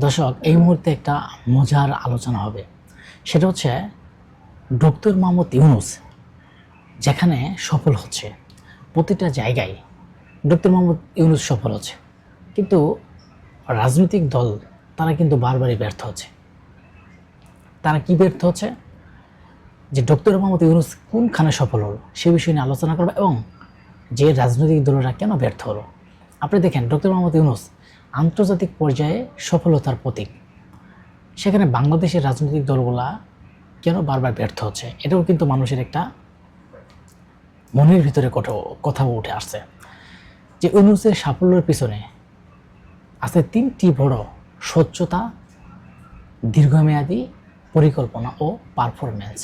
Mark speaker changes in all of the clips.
Speaker 1: দর্শক, এই মুহূর্তে একটা মজার আলোচনা হবে। সেটা হচ্ছে ডক্টর মোহাম্মদ ইউনূস যেখানে সফল হচ্ছে, প্রতিটা জায়গায় ডক্টর মোহাম্মদ ইউনূস সফল হচ্ছে, কিন্তু রাজনৈতিক দল তারা কিন্তু বারবারই ব্যর্থ হচ্ছে। তারা কি ব্যর্থ হচ্ছে, যে ডক্টর মোহাম্মদ ইউনূস কোনখানে সফল হলো সে বিষয় নিয়ে আলোচনা করবে এবং যে রাজনৈতিক দলরা কেন ব্যর্থ হলো। আপনি দেখেন, ডক্টর মোহাম্মদ ইউনূস আন্তর্জাতিক পর্যায়ে সফলতার প্রতীক, সেখানে বাংলাদেশের রাজনৈতিক দলগুলা কেন বারবার ব্যর্থ হচ্ছে, এটাও কিন্তু মানুষের একটা মনের ভিতরে কথা উঠে আসছে। যে ইউনূসের সাফল্যের পিছনে আছে তিনটি বড়: স্বচ্ছতা, দীর্ঘমেয়াদী পরিকল্পনা ও পারফরম্যান্স।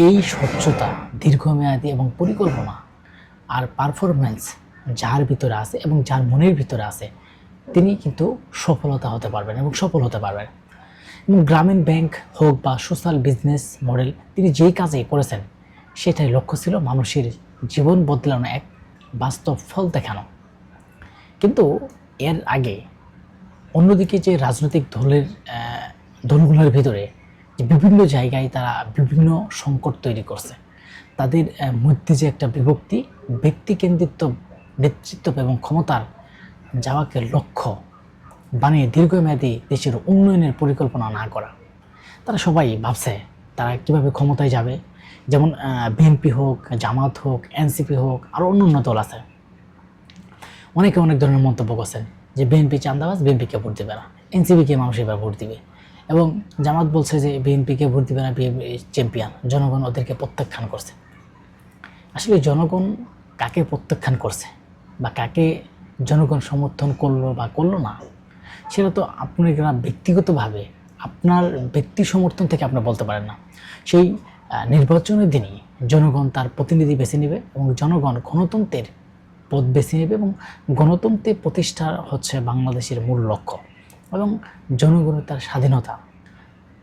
Speaker 1: এই স্বচ্ছতা, দীর্ঘমেয়াদী এবং পরিকল্পনা আর পারফরম্যান্স যার ভিতরে আছে এবং যার মনের ভিতরে আছে, তিনি কিন্তু সফলতা হতে পারবেন এবং সফল হতে পারবেন। এবং গ্রামীণ ব্যাংক হোক বা সোশ্যাল বিজনেস মডেল, তিনি যেই কাজে করেছেন সেটাই লক্ষ্য ছিল মানুষের জীবন বদলানো, এক বাস্তব ফল দেখানো। কিন্তু এর আগে অন্যদিকে যে রাজনৈতিক দলগুলোর ভিতরে যে বিভিন্ন জায়গায় তারা বিভিন্ন সংকট তৈরি করছে, তাদের মধ্যে যে একটা বিভক্তি, ব্যক্তিকেন্দ্রিত্ব, নেতৃত্ব এবং ক্ষমতার যাওয়াকে লক্ষ্য বানিয়ে দীর্ঘমেয়াদী দেশের উন্নয়নের পরিকল্পনা না করা। তারা সবাই ভাবছে তারা কিভাবে ক্ষমতায় যাবে। যেমন বিএনপি হোক, জামাত হোক, এনসিপি হোক, আরও অন্য দল আছে, অনেকে অনেক ধরনের মন্তব্য করছেন যে বিএনপি চাঁদাবাজ, বিএনপিকে ভোট দেবে না, এনসিপিকে মানুষ এবার ভোট দিবে। এবং জামাত বলছে যে বিএনপিকে ভোট দিবে না, বিএনপি চ্যাম্পিয়ন, জনগণ ওদেরকে প্রত্যাখ্যান করছে। আসলে জনগণ কাকে প্রত্যাখ্যান করছে বা কাকে জনগণ সমর্থন করলো বা করলো না, সেটা তো আপনারা ব্যক্তিগতভাবে আপনার ব্যক্তি সমর্থন থেকে আপনি বলতে পারেন না। সেই নির্বাচনের দিনই জনগণ তার প্রতিনিধি বেছে নেবে এবং জনগণ গণতন্ত্রের পথ বেছে নেবে এবং গণতন্ত্রের প্রতিষ্ঠা হচ্ছে বাংলাদেশের মূল লক্ষ্য। এবং জনগণের তার স্বাধীনতা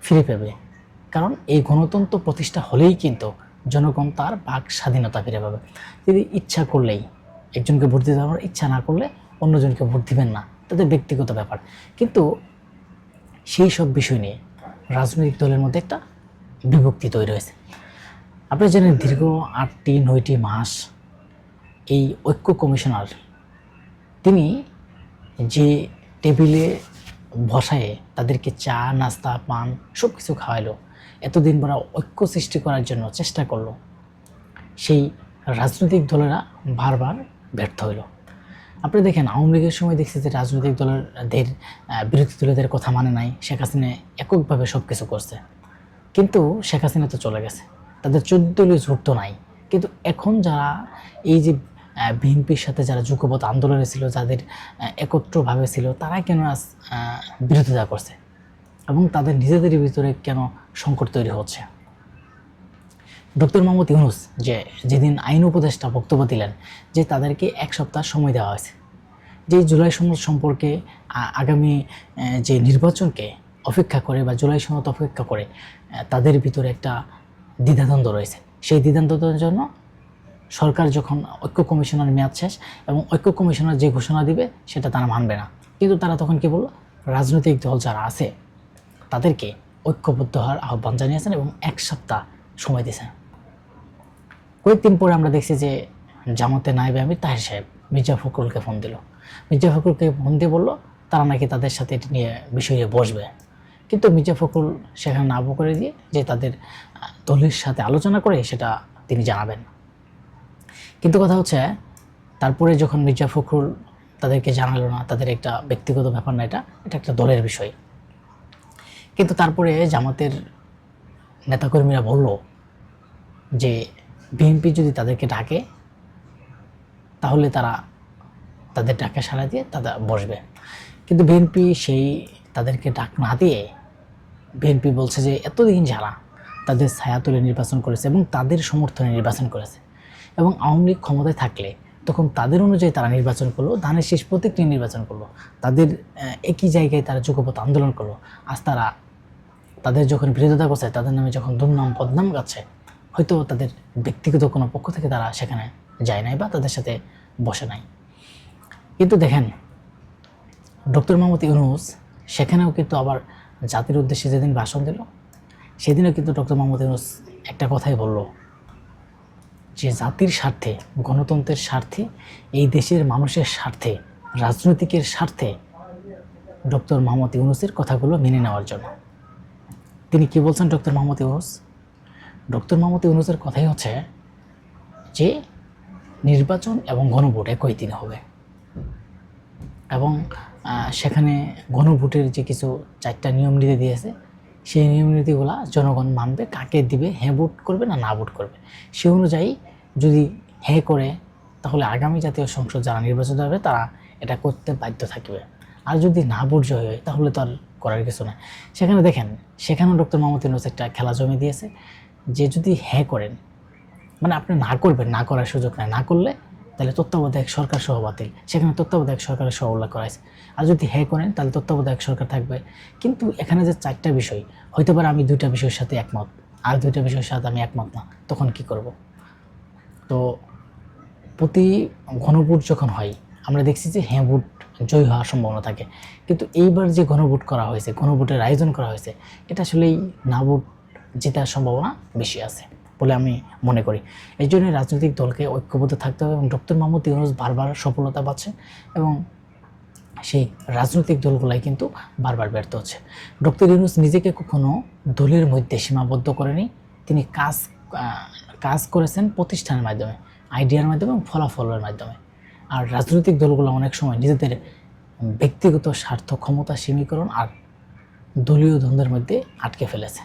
Speaker 1: ফিরে পাবে, কারণ এই গণতন্ত্র প্রতিষ্ঠা হলেই কিন্তু জনগণ তার বাক স্বাধীনতা ফিরে পাবে। যদি ইচ্ছা করলেই একজনকে ভোট দিতে পারবেন, ইচ্ছা না করলে অন্যজনকে ভোট দিবেন না, তাদের ব্যক্তিগত ব্যাপার। কিন্তু সেই সব বিষয় নিয়ে রাজনৈতিক দলের মধ্যে একটা বিভক্তি তৈরি হয়েছে। আপনি জানেন, দীর্ঘ 8-9টি মাস এই ঐক্য কমিশনার তিনি যে টেবিলে বসায় তাদেরকে চা, নাস্তা, পান সব কিছু খাওয়াইলো, এতদিন পর ঐক্য সৃষ্টি করার জন্য চেষ্টা করলো, সেই রাজনৈতিক দলেরা বারবার ব্যর্থ হইল। আপনি দেখেন, আওয়ামী লীগের সময় দেখছি যে রাজনৈতিক দলের বিরোধী দলের কথা মানে নাই, শেখ হাসিনা এককভাবে সব কিছু করছে। কিন্তু শেখ হাসিনা তো চলে গেছে, তাদের 14 দলীয় জোট তো নাই। কিন্তু এখন যারা এই যে বিএনপির সাথে যারা যুগপৎ আন্দোলনে ছিল, যাদের একত্রভাবে ছিল, তারা কেন বিরোধিতা করছে এবং তাদের নিজেদের ভিতরে কেন সংকট তৈরি হচ্ছে। ডক্টর মোহাম্মদ ইউনূস যেদিন আইন উপদেষ্টা বক্তব্য দিলেন যে তাদেরকে 1 সপ্তাহ সময় দেওয়া হয়েছে, যে জুলাই সনদ সম্পর্কে আগামী যে নির্বাচনকে অপেক্ষা করে বা জুলাই সনদ অপেক্ষা করে তাদের ভিতরে একটা দ্বিধাদ্বন্দ্ব রয়েছে। সেই দ্বিধাদ্বন্দ্বের জন্য সরকার যখন ঐক্য কমিশনার মেয়াদ শেষ এবং ঐক্য কমিশনার যে ঘোষণা দিবে সেটা তারা মানবে না। কিন্তু তারা তখন কি বলল, রাজনৈতিক দল যারা আছে তাদেরকে ঐক্যবদ্ধ হওয়ার আহ্বান জানিয়েছেন এবং 1 সপ্তাহ সময় দিয়েছেন। কয়েকদিন পরে আমরা দেখছি যে জামাতে নায়েবে আমির তাহের সাহেব মির্জা ফখরুলকে ফোন দিল। মির্জা ফখরুলকে ফোন দিয়ে বলল তারা নাকি তাদের সাথে এটি নিয়ে বিষয়ে বসবে। কিন্তু মির্জা ফখরুল সেখানে না করে দিয়ে যে তাদের দলের সাথে আলোচনা করে সেটা তিনি জানাবেন। কিন্তু কথা হচ্ছে, তারপরে যখন মির্জা ফখরুল তাদেরকে জানালো না, তাদের একটা ব্যক্তিগত ব্যাপার না, এটা একটা দলের বিষয়। কিন্তু তারপরে জামাতের নেতাকর্মীরা বলল যে বিএনপি যদি তাদেরকে ডাকে তাহলে তারা তাদের ডাকে সাড়া দিয়ে তারা বসবে। কিন্তু বিএনপি সেই তাদেরকে ডাক না দিয়ে বিএনপি বলছে যে এতদিন যারা তাদের ছায়া তুলে নির্বাচন করেছে এবং তাদের সমর্থনে নির্বাচন করেছে এবং আওয়ামী লীগ ক্ষমতায় থাকলে তখন তাদের অনুযায়ী তারা নির্বাচন করলো, ধানের শেষ প্রতীক নিয়ে নির্বাচন করলো, তাদের একই জায়গায় তারা যুগপৎ আন্দোলন করলো। আজ তারা তাদের যখন বিরোধিতা করছে, তাদের নামে যখন দুর্নাম বদনাম গাচ্ছে, হয়তো তাদের ব্যক্তিগত কোনো পক্ষ থেকে তারা সেখানে যায় নাই বা তাদের সাথে বসে নাই। কিন্তু দেখেন, ডক্টর মোহাম্মদ ইউনূস সেখানেও কিন্তু আবার জাতির উদ্দেশ্যে যেদিন ভাষণ দিল, সেদিনও কিন্তু ডক্টর মোহাম্মদ ইউনূস একটা কথাই বলল যে জাতির স্বার্থে, গণতন্ত্রের স্বার্থে, এই দেশের মানুষের স্বার্থে, রাজনৈতিকের স্বার্থে ডক্টর মোহাম্মদ ইউনূসের কথাগুলো মেনে নেওয়ার জন্য। তিনি কি বলছেন ডক্টর মোহাম্মদ ইউনূস? ডক্টর মোহাম্মদ ইউনূসের কথাই হচ্ছে যে নির্বাচন এবং গণভোট একই দিনে হবে এবং সেখানে গণভোটের যে কিছু 4টা নিয়ম নীতি দিয়েছে, সেই নিয়ম নীতিগুলা জনগণ মানবে, কাকে দিবে, হ্যাঁ ভোট করবে না ভোট করবে। সে অনুযায়ী যদি হ্যাঁ করে, তাহলে আগামী জাতীয় সংসদ যারা নির্বাচিত হবে তারা এটা করতে বাধ্য থাকবে। আর যদি না ভোট জয় হয় তাহলে তো আর করার কিছু না। সেখানে দেখেন, সেখানেও ডক্টর মোহাম্মদ ইউনূস একটা খেলা জমে দিয়েছে যে যদি হ্যাঁ করেন, মানে আপনি না করবেন, না করার সুযোগ নাই, না করলে তাহলে তত্ত্বাবধায়ক সরকার সহ বাতিল। সেখানে তত্ত্বাবধায়ক সরকারের সহ উল্লেখ করা হয়েছে। আর যদি হ্যাঁ করেন তাহলে তত্ত্বাবধায়ক সরকার থাকবে। কিন্তু এখানে যে 4টা বিষয়, হইতে পারে আমি 2টা বিষয়ের সাথে একমত, আর 2টা বিষয়ের সাথে আমি একমত না, তখন কি করব? তো প্রতি গণভোট যখন হয় আমরা দেখছি যে হ্যাঁ ভোট জয় হওয়ার সম্ভাবনা থাকে, কিন্তু এইবার যে গণভোট করা হয়েছে, গণভোটের আয়োজন করা হয়েছে, এটা আসলেই না ভোট জেতার সম্ভাবনা বেশি আছে বলে আমি মনে করি। এই জন্য রাজনৈতিক দলকে ঐক্যবদ্ধ থাকতে হবে এবং ডক্টর মোহাম্মদ ইউনূস বারবার সফলতা পাচ্ছে এবং সেই রাজনৈতিক দলগুলাই কিন্তু বারবার ব্যর্থ হচ্ছে। ডক্টর ইউনূস নিজেকে কখনো দলের মধ্যে সীমাবদ্ধ করেনি। তিনি কাজ করেছেন প্রতিষ্ঠানের মাধ্যমে, আইডিয়ার মাধ্যমে এবং ফলাফলের মাধ্যমে। আর রাজনৈতিক দলগুলো অনেক সময় নিজেদের ব্যক্তিগত স্বার্থ, ক্ষমতা সীমিকরণ আর দলীয় দ্বন্দ্বের মধ্যে আটকে ফেলেছে।